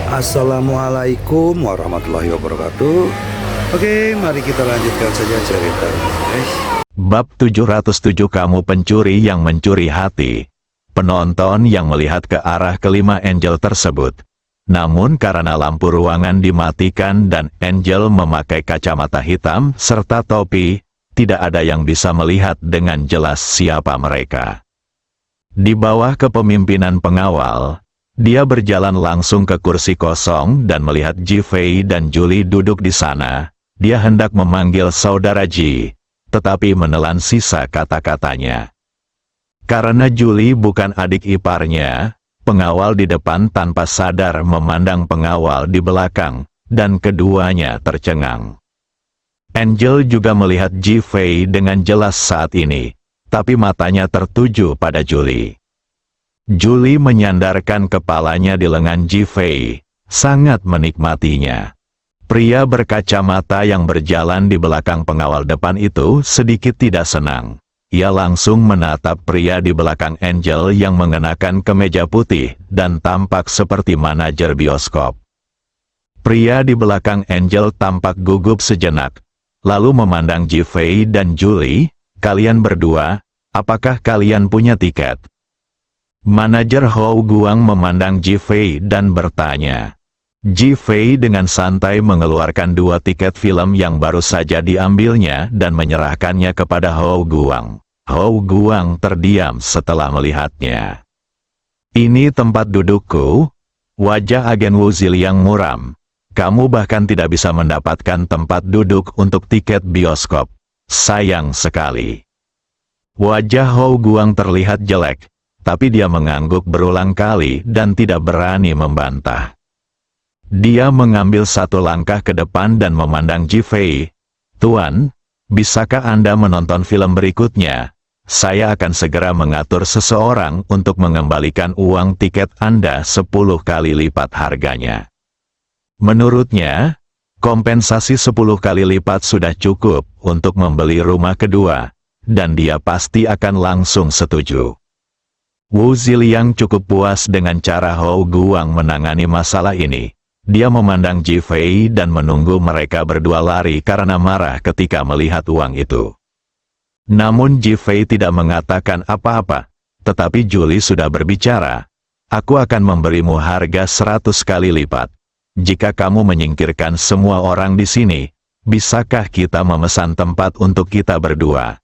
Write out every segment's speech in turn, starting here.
Assalamualaikum warahmatullahi wabarakatuh. Oke, mari kita lanjutkan saja ceritanya, guys. Bab 707 Kamu Pencuri yang Mencuri Hati. Penonton yang melihat ke arah kelima Angel tersebut. Namun karena lampu ruangan dimatikan dan Angel memakai kacamata hitam serta topi, tidak ada yang bisa melihat dengan jelas siapa mereka. Di bawah kepemimpinan pengawal, dia berjalan langsung ke kursi kosong dan melihat Ji Fei dan Julie duduk di sana. Dia hendak memanggil saudara Ji, tetapi menelan sisa kata-katanya. Karena Julie bukan adik iparnya, pengawal di depan tanpa sadar memandang pengawal di belakang, dan keduanya tercengang. Angel juga melihat Ji Fei dengan jelas saat ini, tapi matanya tertuju pada Julie. Julie menyandarkan kepalanya di lengan Ji Fei, sangat menikmatinya. Pria berkacamata yang berjalan di belakang pengawal depan itu sedikit tidak senang. Ia langsung menatap pria di belakang Angel yang mengenakan kemeja putih dan tampak seperti manajer bioskop. Pria di belakang Angel tampak gugup sejenak, lalu memandang Ji Fei dan Julie. Kalian berdua, apakah kalian punya tiket? Manajer Hou Guang memandang Ji Fei dan bertanya. Ji Fei dengan santai mengeluarkan 2 tiket film yang baru saja diambilnya dan menyerahkannya kepada Hou Guang. Hou Guang terdiam setelah melihatnya. Ini tempat dudukku. Wajah agen Wu Ziliang muram. Kamu bahkan tidak bisa mendapatkan tempat duduk untuk tiket bioskop. Sayang sekali. Wajah Hou Guang terlihat jelek. Tapi dia mengangguk berulang kali dan tidak berani membantah. Dia mengambil 1 langkah ke depan dan memandang Ji Fei. Tuan, bisakah Anda menonton film berikutnya? Saya akan segera mengatur seseorang untuk mengembalikan uang tiket Anda 10 kali lipat harganya. Menurutnya, kompensasi 10 kali lipat sudah cukup untuk membeli rumah kedua, dan dia pasti akan langsung setuju. Wu Ziliang cukup puas dengan cara Hou Guang menangani masalah ini. Dia memandang Ji Fei dan menunggu mereka berdua lari karena marah ketika melihat uang itu. Namun Ji Fei tidak mengatakan apa-apa, tetapi Julie sudah berbicara. Aku akan memberimu harga 100 kali lipat. Jika kamu menyingkirkan semua orang di sini, bisakah kita memesan tempat untuk kita berdua?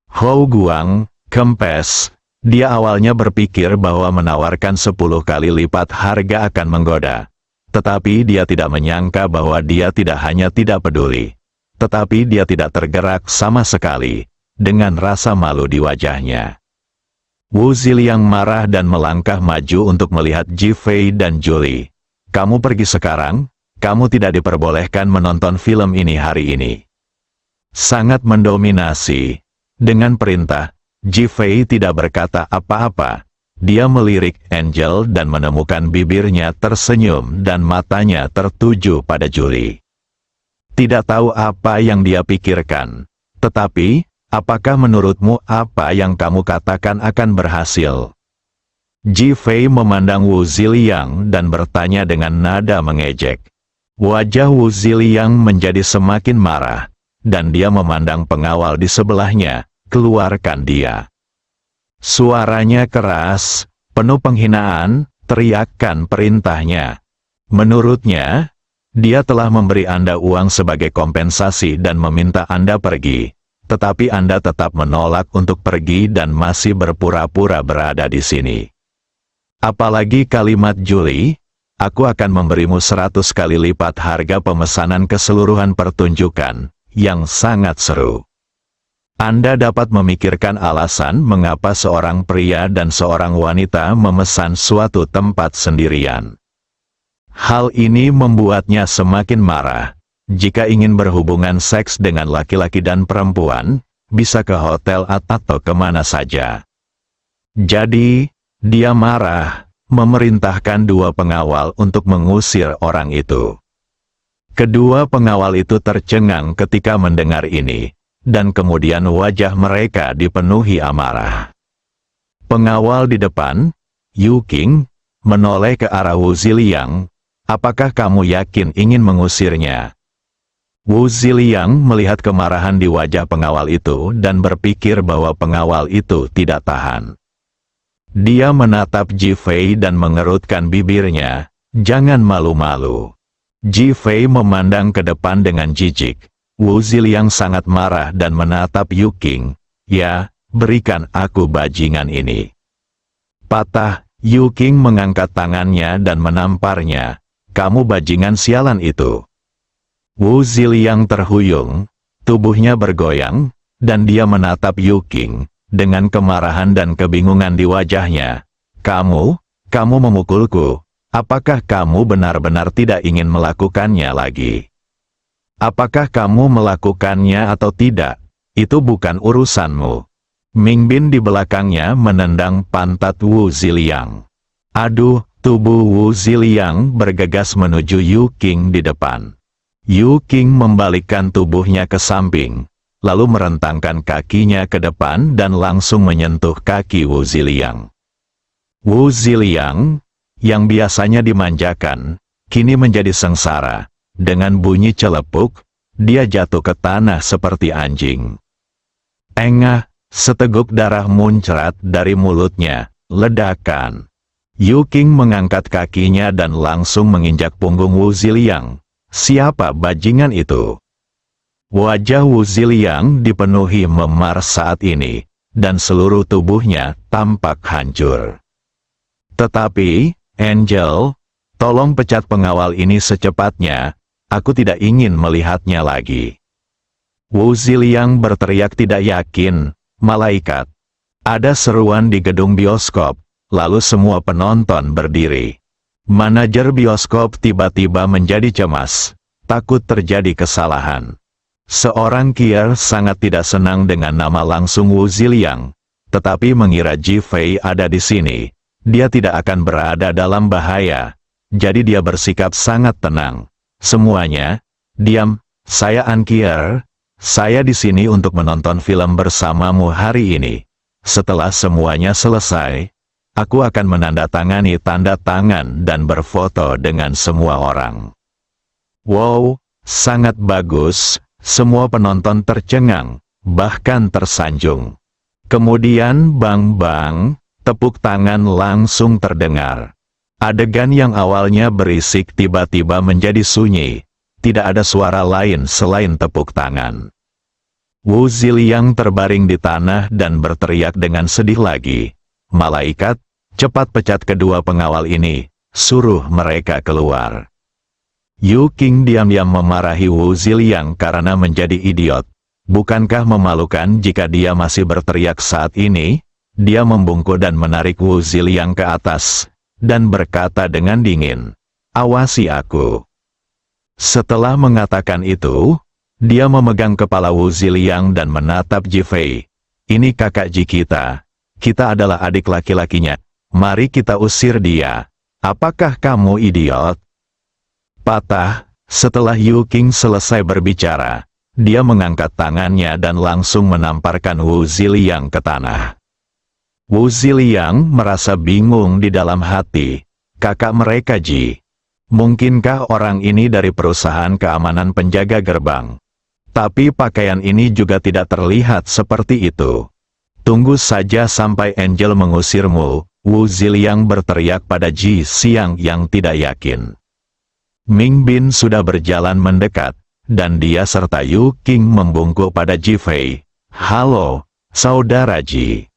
Hou Guang kempes. Dia awalnya berpikir bahwa menawarkan 10 kali lipat harga akan menggoda. Tetapi dia tidak menyangka bahwa dia tidak hanya tidak peduli, tetapi dia tidak tergerak sama sekali, dengan rasa malu di wajahnya. Wu Ziliang marah dan melangkah maju untuk melihat Ji Fei dan Julie. Kamu pergi sekarang, kamu tidak diperbolehkan menonton film ini hari ini. Sangat mendominasi. Dengan perintah, Ji Fei tidak berkata apa-apa. Dia melirik Angel dan menemukan bibirnya tersenyum dan matanya tertuju pada Julie. Tidak tahu apa yang dia pikirkan. Tetapi, apakah menurutmu apa yang kamu katakan akan berhasil? Ji Fei memandang Wu Ziliang dan bertanya dengan nada mengejek. Wajah Wu Ziliang menjadi semakin marah, dan dia memandang pengawal di sebelahnya. Keluarkan dia. Suaranya keras, penuh penghinaan, teriakan perintahnya. Menurutnya, dia telah memberi Anda uang sebagai kompensasi dan meminta Anda pergi. Tetapi Anda tetap menolak untuk pergi dan masih berpura-pura berada di sini. Apalagi kalimat Julie, aku akan memberimu 100 kali lipat harga pemesanan keseluruhan pertunjukan, yang sangat seru. Anda dapat memikirkan alasan mengapa seorang pria dan seorang wanita memesan suatu tempat sendirian. Hal ini membuatnya semakin marah. Jika ingin berhubungan seks dengan laki-laki dan perempuan, bisa ke hotel atau kemana saja. Jadi, dia marah, memerintahkan 2 pengawal untuk mengusir orang itu. Kedua pengawal itu tercengang ketika mendengar ini. Dan kemudian wajah mereka dipenuhi amarah. Pengawal di depan, Yu Qing, menoleh ke arah Wu Ziliang. Apakah kamu yakin ingin mengusirnya? Wu Ziliang melihat kemarahan di wajah pengawal itu dan berpikir bahwa pengawal itu tidak tahan. Dia menatap Ji Fei dan mengerutkan bibirnya, "Jangan malu-malu." Ji Fei memandang ke depan dengan jijik. Wu Ziliang sangat marah dan menatap Yu Qing. "Ya, berikan aku bajingan ini." Patah, Yu Qing mengangkat tangannya dan menamparnya. "Kamu bajingan sialan itu." Wu Ziliang terhuyung, tubuhnya bergoyang, dan dia menatap Yu Qing dengan kemarahan dan kebingungan di wajahnya. Kamu memukulku. Apakah kamu benar-benar tidak ingin melakukannya lagi? Apakah kamu melakukannya atau tidak? Itu bukan urusanmu." Ming Bin di belakangnya menendang pantat Wu Ziliang. Aduh, tubuh Wu Ziliang bergegas menuju Yu Qing di depan. Yu Qing membalikkan tubuhnya ke samping, lalu merentangkan kakinya ke depan dan langsung menyentuh kaki Wu Ziliang. Wu Ziliang, yang biasanya dimanjakan, kini menjadi sengsara. Dengan bunyi celepuk, dia jatuh ke tanah seperti anjing. Engah, seteguk darah muncrat dari mulutnya, ledakan. Yu Qing mengangkat kakinya dan langsung menginjak punggung Wu Ziliang. Siapa bajingan itu? Wajah Wu Ziliang dipenuhi memar saat ini, dan seluruh tubuhnya tampak hancur. Tetapi, Angel, tolong pecat pengawal ini secepatnya, aku tidak ingin melihatnya lagi. Wu Ziliang berteriak tidak yakin. Malaikat. Ada seruan di gedung bioskop, lalu semua penonton berdiri. Manajer bioskop tiba-tiba menjadi cemas, takut terjadi kesalahan. Seorang kier sangat tidak senang dengan nama langsung Wu Ziliang, tetapi mengira Ji Fei ada di sini, dia tidak akan berada dalam bahaya, jadi dia bersikap sangat tenang. Semuanya, diam, saya An Kier, saya di sini untuk menonton film bersamamu hari ini. Setelah semuanya selesai, aku akan menandatangani tanda tangan dan berfoto dengan semua orang. Wow, sangat bagus, semua penonton tercengang, bahkan tersanjung. Kemudian bang-bang, tepuk tangan langsung terdengar. Adegan yang awalnya berisik tiba-tiba menjadi sunyi, tidak ada suara lain selain tepuk tangan. Wu Ziliang terbaring di tanah dan berteriak dengan sedih lagi. Malaikat, cepat pecat kedua pengawal ini, suruh mereka keluar. Yu Qing diam-diam memarahi Wu Ziliang karena menjadi idiot. Bukankah memalukan jika dia masih berteriak saat ini? Dia membungkuk dan menarik Wu Ziliang ke atas, dan berkata dengan dingin, "Awasi aku." Setelah mengatakan itu, dia memegang kepala Wu Ziliang dan menatap Ji Fei. "Ini kakak Ji kita. Kita adalah adik laki-lakinya. Mari kita usir dia. Apakah kamu idiot?" Patah, setelah Yu Qing selesai berbicara, dia mengangkat tangannya dan langsung menamparkan Wu Ziliang ke tanah. Wu Ziliang merasa bingung di dalam hati. Kakak mereka Ji. Mungkinkah orang ini dari perusahaan keamanan penjaga gerbang? Tapi pakaian ini juga tidak terlihat seperti itu. Tunggu saja sampai Angel mengusirmu, Wu Ziliang berteriak pada Ji Xiang yang tidak yakin. Ming Bin sudah berjalan mendekat, dan dia serta Yu Qing membungkuk pada Ji Fei. "Halo, Saudara Ji."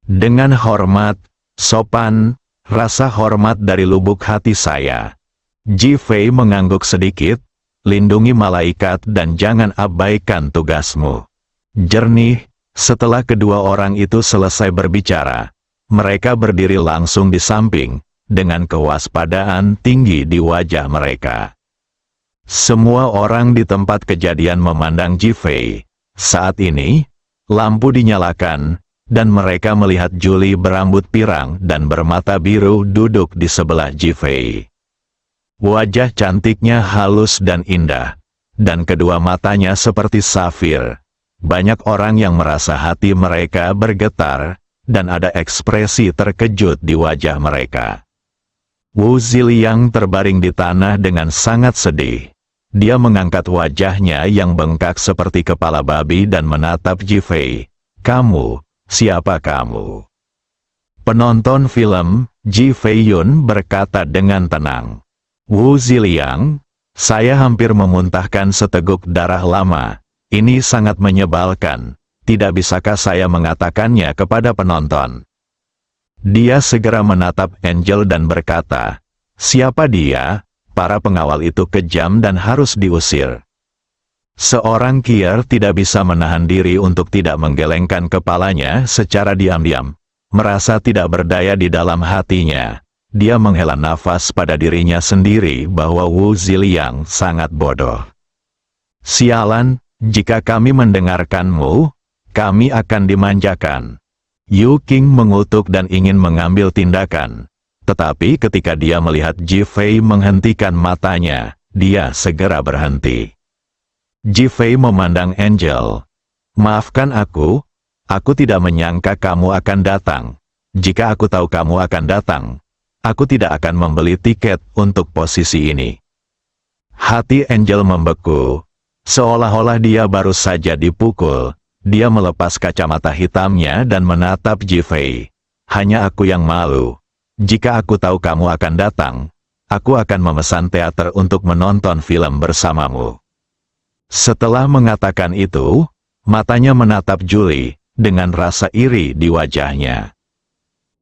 Dengan hormat, sopan, rasa hormat dari lubuk hati saya. Ji Fei mengangguk sedikit, "Lindungi malaikat dan jangan abaikan tugasmu." Jernih, setelah kedua orang itu selesai berbicara, mereka berdiri langsung di samping, dengan kewaspadaan tinggi di wajah mereka. Semua orang di tempat kejadian memandang Ji Fei. Saat ini, lampu dinyalakan, dan mereka melihat Julie berambut pirang dan bermata biru duduk di sebelah Ji Fei. Wajah cantiknya halus dan indah, dan kedua matanya seperti safir. Banyak orang yang merasa hati mereka bergetar, dan ada ekspresi terkejut di wajah mereka. Wu Ziliang terbaring di tanah dengan sangat sedih. Dia mengangkat wajahnya yang bengkak seperti kepala babi dan menatap Ji Fei. "Kamu, siapa kamu?" Penonton film, Ji Fei Yun berkata dengan tenang. "Wu Ziliang, saya hampir memuntahkan seteguk darah lama. Ini sangat menyebalkan. Tidak bisakah saya mengatakannya kepada penonton?" Dia segera menatap Angel dan berkata, "Siapa dia? Para pengawal itu kejam dan harus diusir." Seorang kier tidak bisa menahan diri untuk tidak menggelengkan kepalanya secara diam-diam. Merasa tidak berdaya di dalam hatinya. Dia menghela nafas pada dirinya sendiri bahwa Wu Ziliang sangat bodoh. "Sialan, jika kami mendengarkanmu, kami akan dimanjakan." Yu Qing mengutuk dan ingin mengambil tindakan. Tetapi ketika dia melihat Ji Fei menghentikan matanya, dia segera berhenti. Ji Fei memandang Angel. "Maafkan aku tidak menyangka kamu akan datang. Jika aku tahu kamu akan datang, aku tidak akan membeli tiket untuk posisi ini." Hati Angel membeku. Seolah-olah dia baru saja dipukul. Dia melepas kacamata hitamnya dan menatap Ji Fei. "Hanya aku yang malu. Jika aku tahu kamu akan datang, aku akan memesan teater untuk menonton film bersamamu." Setelah mengatakan itu, matanya menatap Julie dengan rasa iri di wajahnya.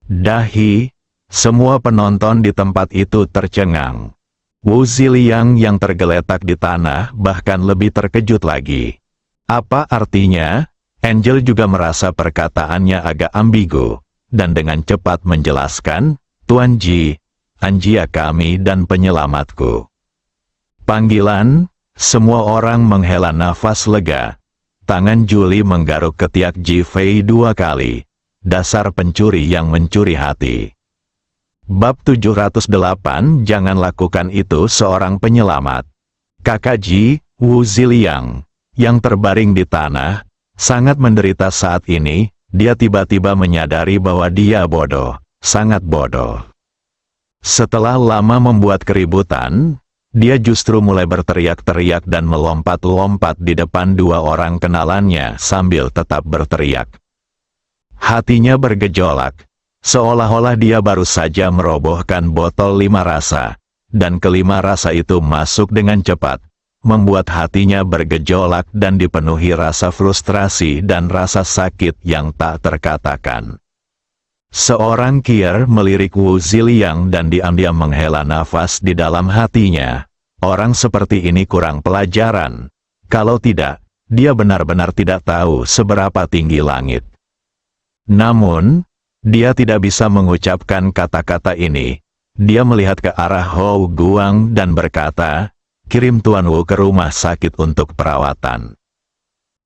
Dahi, semua penonton di tempat itu tercengang. Wu Ziliang yang tergeletak di tanah bahkan lebih terkejut lagi. Apa artinya? Angel juga merasa perkataannya agak ambigu, dan dengan cepat menjelaskan, "Tuan Ji, Anjia kami dan penyelamatku." Panggilan, semua orang menghela nafas lega. Tangan Julie menggaruk ketiak Ji Fei 2 kali. Dasar pencuri yang mencuri hati. Bab 708, jangan lakukan itu seorang penyelamat. Kakak Ji, Wu Ziliang, yang terbaring di tanah, sangat menderita saat ini. Dia tiba-tiba menyadari bahwa dia bodoh, sangat bodoh. Setelah lama membuat keributan, dia justru mulai berteriak-teriak dan melompat-lompat di depan 2 orang kenalannya sambil tetap berteriak. Hatinya bergejolak, seolah-olah dia baru saja merobohkan botol 5 rasa, dan kelima rasa itu masuk dengan cepat, membuat hatinya bergejolak dan dipenuhi rasa frustrasi dan rasa sakit yang tak terkatakan. Seorang kier melirik Wu Ziliang dan diam-diam menghela nafas di dalam hatinya. Orang seperti ini kurang pelajaran. Kalau tidak, dia benar-benar tidak tahu seberapa tinggi langit. Namun, dia tidak bisa mengucapkan kata-kata ini. Dia melihat ke arah Hou Guang dan berkata, "Kirim Tuan Wu ke rumah sakit untuk perawatan."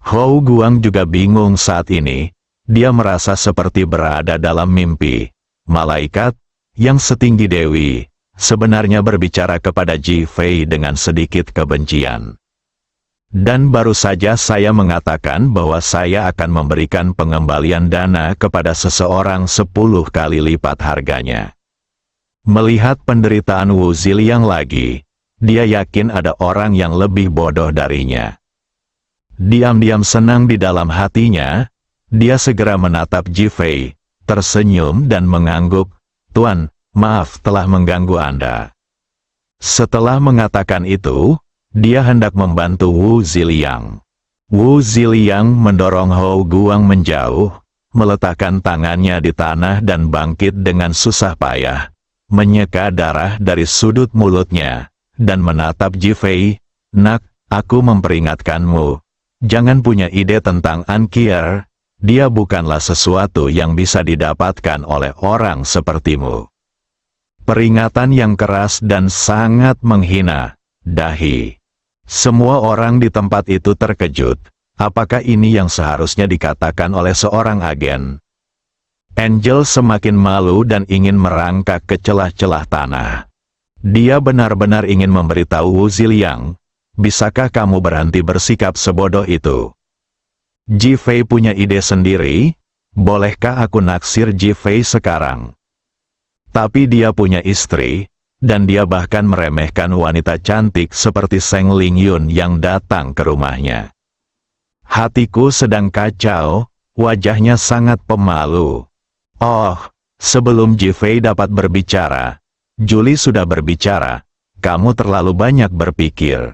Hou Guang juga bingung saat ini. Dia merasa seperti berada dalam mimpi. Malaikat, yang setinggi dewi, sebenarnya berbicara kepada Ji Fei dengan sedikit kebencian. "Dan baru saja saya mengatakan bahwa saya akan memberikan pengembalian dana kepada seseorang 10 kali lipat harganya." Melihat penderitaan Wu Ziliang lagi, dia yakin ada orang yang lebih bodoh darinya. Diam-diam senang di dalam hatinya, dia segera menatap Ji Fei, tersenyum dan mengangguk, "Tuan, maaf telah mengganggu Anda." Setelah mengatakan itu, dia hendak membantu Wu Ziliang. Wu Ziliang mendorong Hou Guang menjauh, meletakkan tangannya di tanah dan bangkit dengan susah payah, menyeka darah dari sudut mulutnya, dan menatap Ji Fei. "Nak, aku memperingatkanmu. Jangan punya ide tentang An Kier. Dia bukanlah sesuatu yang bisa didapatkan oleh orang sepertimu." Peringatan yang keras dan sangat menghina. Dahi. Semua orang di tempat itu terkejut. Apakah ini yang seharusnya dikatakan oleh seorang agen? Angel semakin malu dan ingin merangkak ke celah-celah tanah. Dia benar-benar ingin memberitahu Wu Ziliang, "Bisakah kamu berhenti bersikap sebodoh itu?" Ji Fei punya ide sendiri. Bolehkah aku naksir Ji Fei sekarang? Tapi dia punya istri, dan dia bahkan meremehkan wanita cantik seperti Seng Lingyun yang datang ke rumahnya. Hatiku sedang kacau, wajahnya sangat pemalu. Oh, sebelum Ji Fei dapat berbicara, Julie sudah berbicara. Kamu terlalu banyak berpikir.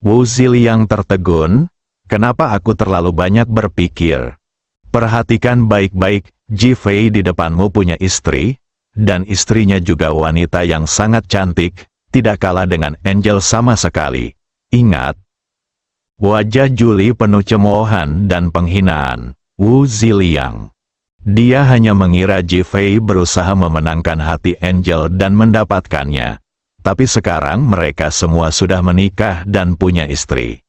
Wu Ziliang tertegun, kenapa aku terlalu banyak berpikir? Perhatikan baik-baik, Ji Fei di depanmu punya istri, dan istrinya juga wanita yang sangat cantik, tidak kalah dengan Angel sama sekali. Ingat, wajah Julie penuh cemoohan dan penghinaan. Wu Ziliang. Dia hanya mengira Ji Fei berusaha memenangkan hati Angel dan mendapatkannya. Tapi sekarang mereka semua sudah menikah dan punya istri.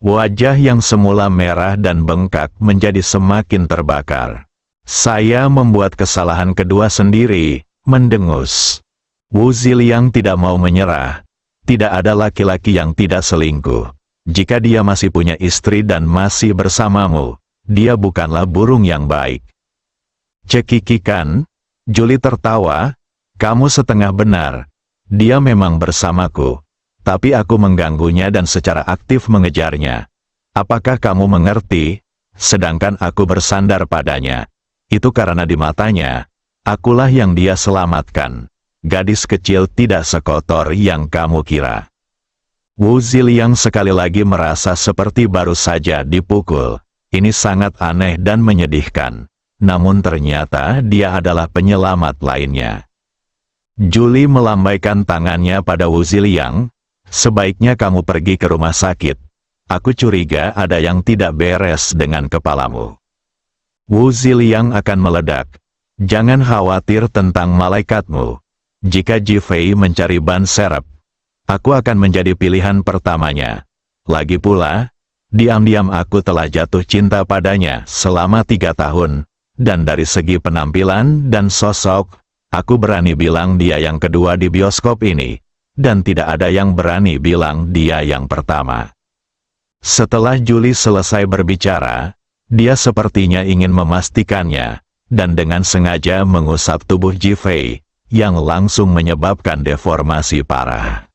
Wajah yang semula merah dan bengkak menjadi semakin terbakar. Saya membuat kesalahan kedua sendiri, mendengus. Wu Ziliang tidak mau menyerah. Tidak ada laki-laki yang tidak selingkuh. Jika dia masih punya istri dan masih bersamamu, dia bukanlah burung yang baik. Cekikikan, Julie tertawa, kamu setengah benar. Dia memang bersamaku. Tapi aku mengganggunya dan secara aktif mengejarnya. Apakah kamu mengerti? Sedangkan aku bersandar padanya. Itu karena di matanya, akulah yang dia selamatkan. Gadis kecil tidak sekotor yang kamu kira. Wu Ziliang sekali lagi merasa seperti baru saja dipukul. Ini sangat aneh dan menyedihkan. Namun ternyata dia adalah penyelamat lainnya. Julie melambaikan tangannya pada Wu Ziliang. Sebaiknya kamu pergi ke rumah sakit. Aku curiga ada yang tidak beres dengan kepalamu. Wu Ziliang akan meledak. Jangan khawatir tentang malaikatmu. Jika Ji Fei mencari ban serep, aku akan menjadi pilihan pertamanya. Lagi pula, diam-diam aku telah jatuh cinta padanya selama 3 tahun. Dan dari segi penampilan dan sosok, aku berani bilang dia yang kedua di bioskop ini. Dan tidak ada yang berani bilang dia yang pertama. Setelah Julie selesai berbicara, dia sepertinya ingin memastikannya, dan dengan sengaja mengusap tubuh Ji Fei, yang langsung menyebabkan deformasi parah.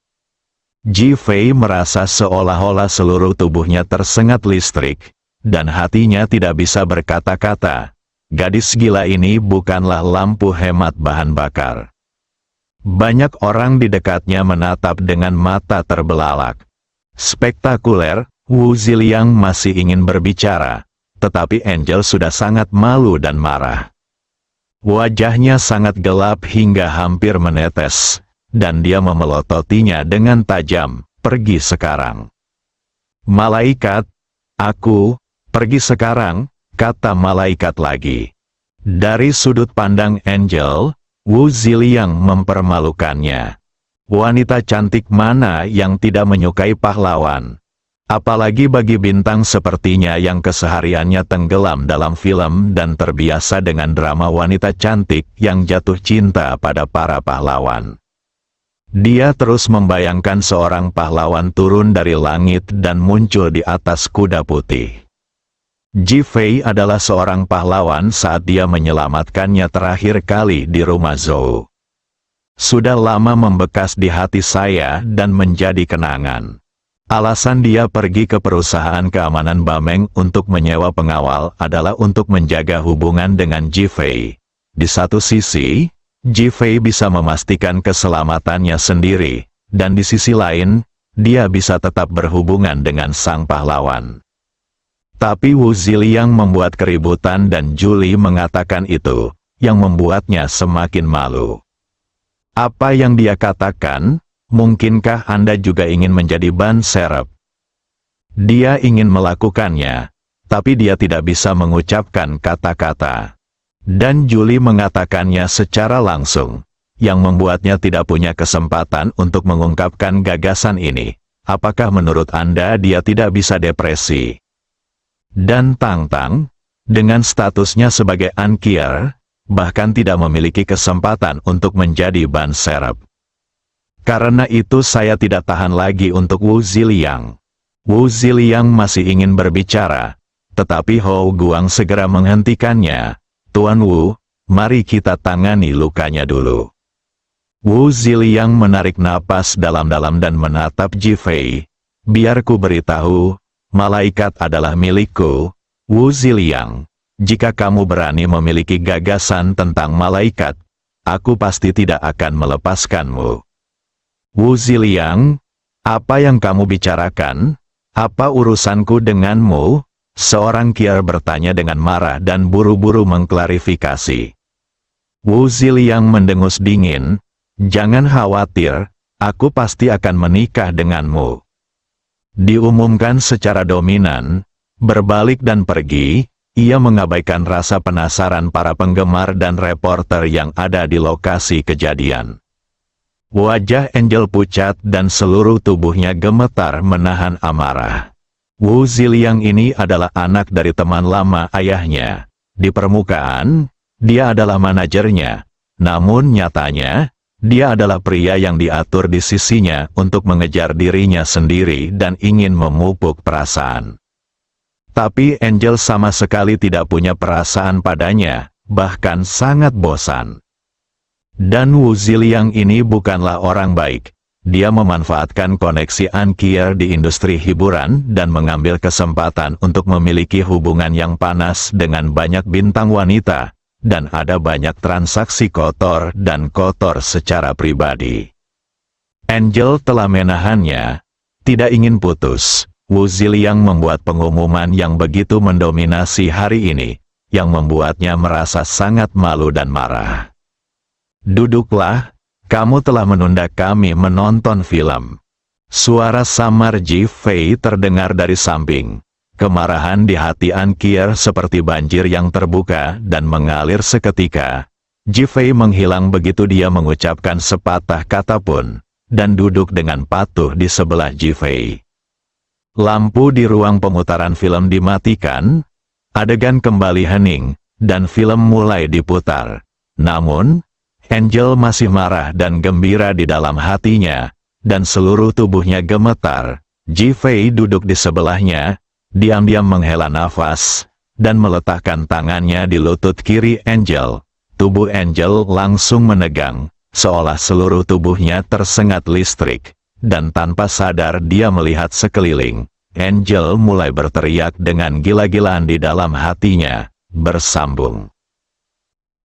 Ji Fei merasa seolah-olah seluruh tubuhnya tersengat listrik, dan hatinya tidak bisa berkata-kata. Gadis gila ini bukanlah lampu hemat bahan bakar. Banyak orang di dekatnya menatap dengan mata terbelalak. Spektakuler, Wu Ziliang masih ingin berbicara. Tetapi Angel sudah sangat malu dan marah. Wajahnya sangat gelap hingga hampir menetes, dan dia memelototinya dengan tajam, pergi sekarang. Malaikat, aku, pergi sekarang, kata malaikat lagi. Dari sudut pandang Angel, Wu Ziliang mempermalukannya. Wanita cantik mana yang tidak menyukai pahlawan? Apalagi bagi bintang sepertinya yang kesehariannya tenggelam dalam film dan terbiasa dengan drama wanita cantik yang jatuh cinta pada para pahlawan. Dia terus membayangkan seorang pahlawan turun dari langit dan muncul di atas kuda putih. Ji Fei adalah seorang pahlawan saat dia menyelamatkannya terakhir kali di rumah Zhou. Sudah lama membekas di hati saya dan menjadi kenangan. Alasan dia pergi ke perusahaan keamanan Bameng untuk menyewa pengawal adalah untuk menjaga hubungan dengan Ji Fei. Di satu sisi, Ji Fei bisa memastikan keselamatannya sendiri, dan di sisi lain, dia bisa tetap berhubungan dengan sang pahlawan. Tapi Wu Ziliang membuat keributan dan Julie mengatakan itu, yang membuatnya semakin malu. Apa yang dia katakan? Mungkinkah Anda juga ingin menjadi ban serep? Dia ingin melakukannya, tapi dia tidak bisa mengucapkan kata-kata. Dan Julie mengatakannya secara langsung, yang membuatnya tidak punya kesempatan untuk mengungkapkan gagasan ini. Apakah menurut Anda dia tidak bisa depresi? Dan Tang Tang, dengan statusnya sebagai ankier, bahkan tidak memiliki kesempatan untuk menjadi ban serep. Karena itu saya tidak tahan lagi untuk Wu Ziliang. Wu Ziliang masih ingin berbicara, tetapi Hou Guang segera menghentikannya. Tuan Wu, mari kita tangani lukanya dulu. Wu Ziliang menarik napas dalam-dalam dan menatap Ji Fei. Biarku beritahu, malaikat adalah milikku, Wu Ziliang. Jika kamu berani memiliki gagasan tentang malaikat, aku pasti tidak akan melepaskanmu. Wu Ziliang, apa yang kamu bicarakan? Apa urusanku denganmu? Seorang kier bertanya dengan marah dan buru-buru mengklarifikasi. Wu Ziliang mendengus dingin, jangan khawatir, aku pasti akan menikah denganmu. Diumumkan secara dominan, berbalik dan pergi, ia mengabaikan rasa penasaran para penggemar dan reporter yang ada di lokasi kejadian. Wajah Angel pucat dan seluruh tubuhnya gemetar menahan amarah. Wu Ziliang ini adalah anak dari teman lama ayahnya. Di permukaan, dia adalah manajernya. Namun nyatanya, dia adalah pria yang diatur di sisinya untuk mengejar dirinya sendiri dan ingin memupuk perasaan. Tapi Angel sama sekali tidak punya perasaan padanya, bahkan sangat bosan. Dan Wu Ziliang ini bukanlah orang baik. Dia memanfaatkan koneksi Ankier di industri hiburan dan mengambil kesempatan untuk memiliki hubungan yang panas dengan banyak bintang wanita, dan ada banyak transaksi kotor dan kotor secara pribadi. Angel telah menahannya, tidak ingin putus. Wu Ziliang membuat pengumuman yang begitu mendominasi hari ini, yang membuatnya merasa sangat malu dan marah. Duduklah. Kamu telah menunda kami menonton film. Suara samar Ji Fei terdengar dari samping. Kemarahan di hati Ankier seperti banjir yang terbuka dan mengalir seketika. Ji Fei menghilang begitu dia mengucapkan sepatah kata pun, dan duduk dengan patuh di sebelah Ji Fei. Lampu di ruang pemutaran film dimatikan, adegan kembali hening, dan film mulai diputar. Namun, Angel masih marah dan gembira di dalam hatinya, dan seluruh tubuhnya gemetar. Ji Fei duduk di sebelahnya, diam-diam menghela nafas, dan meletakkan tangannya di lutut kiri Angel. Tubuh Angel langsung menegang, seolah seluruh tubuhnya tersengat listrik, dan tanpa sadar dia melihat sekeliling. Angel mulai berteriak dengan gila-gilaan di dalam hatinya, bersambung.